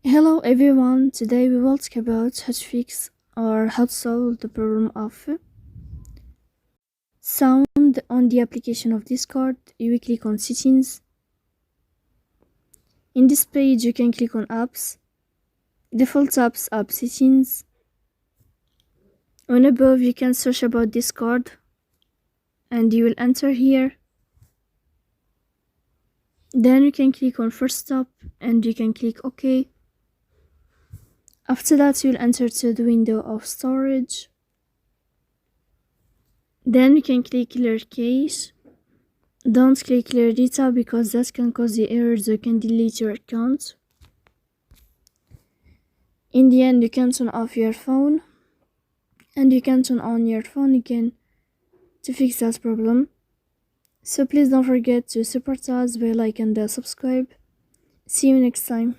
Hello everyone, today we will talk about how to fix or how to solve the problem of sound on the application of Discord. You will click on settings. In this page you can click on apps, default apps, app settings. On above you can search about Discord and you will enter here. Then you can click on first stop and you can click OK. After that you'll enter to the window of storage. Then you can click clear cache. Don't click clear data because that can cause the error that can delete your account. In the end you can turn off your phone and you can turn on your phone again to fix that problem. So please don't forget to support us by like and subscribe. See you next time.